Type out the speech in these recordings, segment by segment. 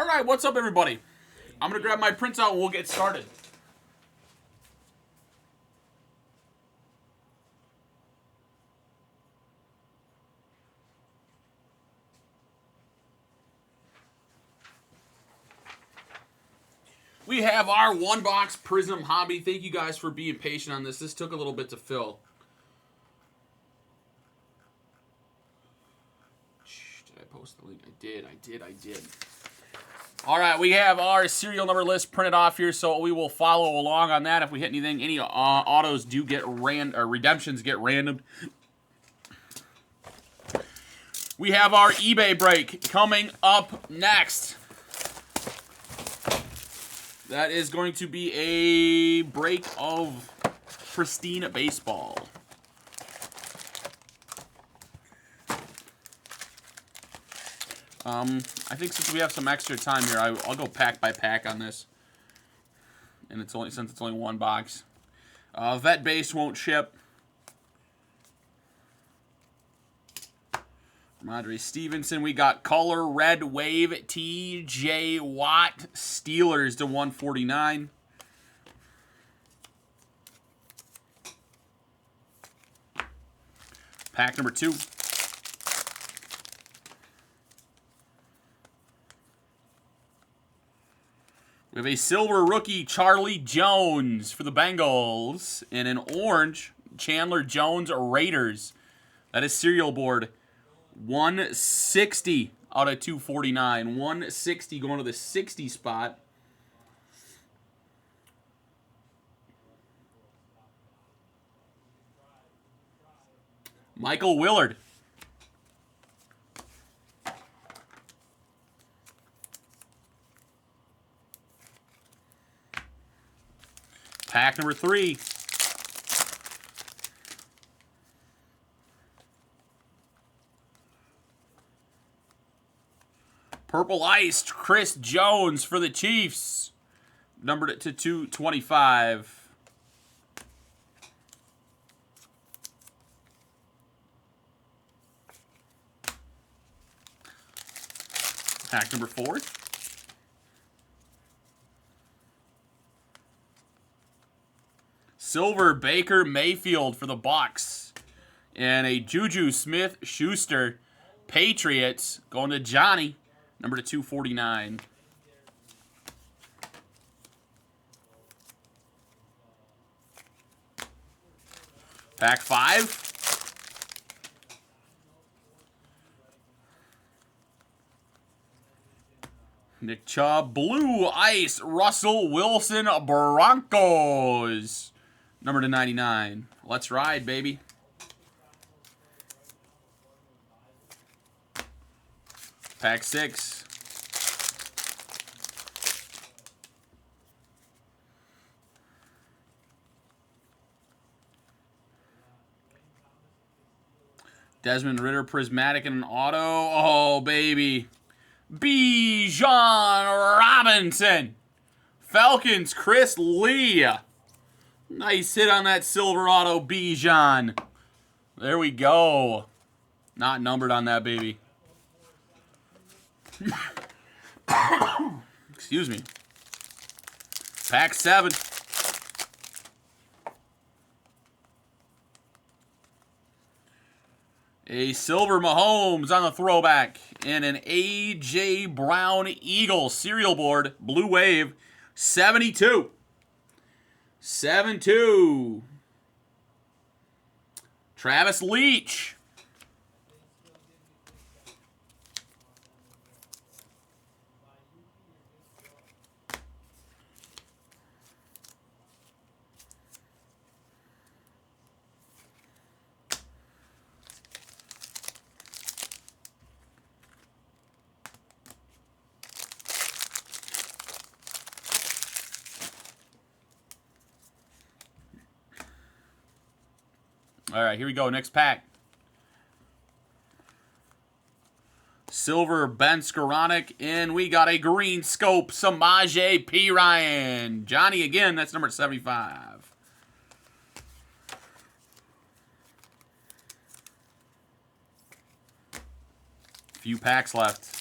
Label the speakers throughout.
Speaker 1: right, what's up, everybody? I'm going to grab my printout and we'll get started. We have our one-box Prizm hobby. Thank you guys for being patient on this. This took a little bit to fill. Did I post the link? I did. All right, we have our serial number list printed off here, so we will follow along on that. If we hit anything, any autos do get redemptions get random. We have our eBay break coming up next. That is going to be a break of pristine baseball. I think since we have some extra time here, I'll go pack by pack on this. And since it's only one box. Vet base won't ship. From Andre Stevenson, we got color red wave TJ Watt Steelers to 149. Pack number 2. We have a silver rookie Charlie Jones for the Bengals and an orange Chandler Jones Raiders. That is serial board 160 out of 249. 160 going to the 60 spot. Michael Willard. Pack number 3. Purple Ice, Chris Jones for the Chiefs. Numbered it to 225. Pack number 4. Silver Baker Mayfield for the Bucks. And a Juju Smith-Schuster Patriots going to Johnny. Number to 249. Pack 5. Nick Chubb, Blue Ice, Russell Wilson, Broncos. Number to 99. Let's ride, baby. Pack 6. Desmond Ridder, Prismatic and an auto. Oh, baby. Bijan Robinson. Falcons, Chris Lee. Nice hit on that silver auto, Bijan. There we go. Not numbered on that, baby. Excuse me. Pack 7. A silver Mahomes on the throwback. And an A.J. Brown Eagle serial board. Blue Wave. 72. 7-2. Travis Leach. All right, here we go. Next pack. Silver Ben Skoranek, and we got a green scope Samaje P. Ryan. Johnny again, that's number 75. Few packs left.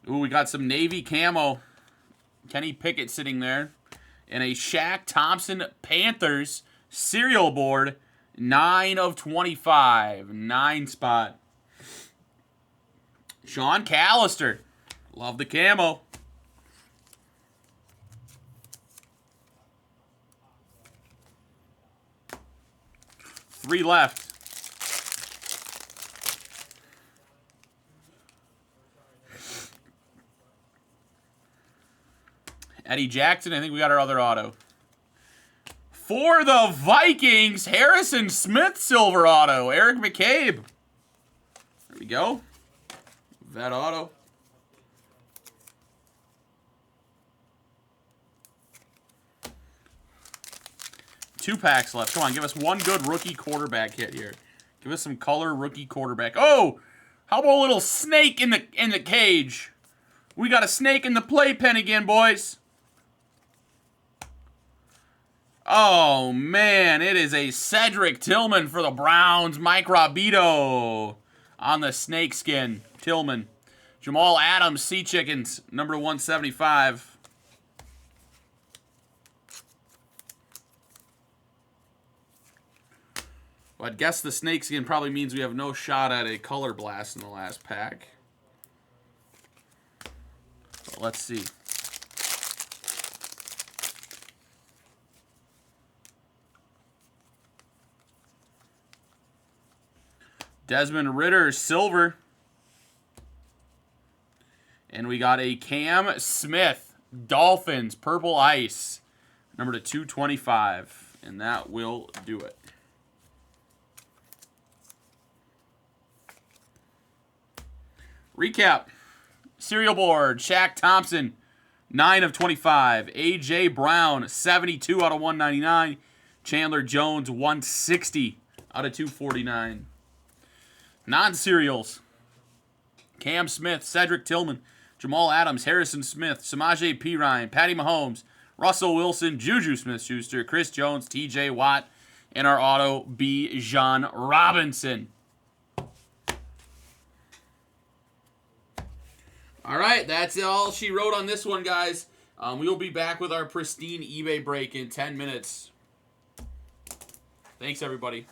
Speaker 1: Ooh, we got some Navy camo. Kenny Pickett sitting there. And a Shaq Thompson Panthers serial board. 9 of 25. 9 spot. Sean Callister. Love the camo. Three left. Eddie Jackson, I think we got our other auto. For the Vikings, Harrison Smith silver auto. Eric McCabe. There we go. Vet auto. Two packs left. Come on, give us one good rookie quarterback hit here. Give us some color rookie quarterback. Oh, how about a little snake in the cage? We got a snake in the playpen again, boys. Oh, man, it is a Cedric Tillman for the Browns. Mike Robito on the snakeskin. Tillman. Jamal Adams, Sea Chickens, number 175. Well, I'd guess the snakeskin probably means we have no shot at a color blast in the last pack. But let's see. Desmond Ridder, silver. And we got a Cam Smith, Dolphins, purple ice, number to 225. And that will do it. Recap. Serial board, Shaq Thompson, 9 of 25. A.J. Brown, 72 out of 199. Chandler Jones, 160 out of 249. Non-serials. Cam Smith, Cedric Tillman, Jamal Adams, Harrison Smith, Samaje Perine, Patty Mahomes, Russell Wilson, Juju Smith-Schuster, Chris Jones, T.J. Watt, and our auto, Bijan Robinson. All right, that's all she wrote on this one, guys. We will be back with our pristine eBay break in 10 minutes. Thanks, everybody.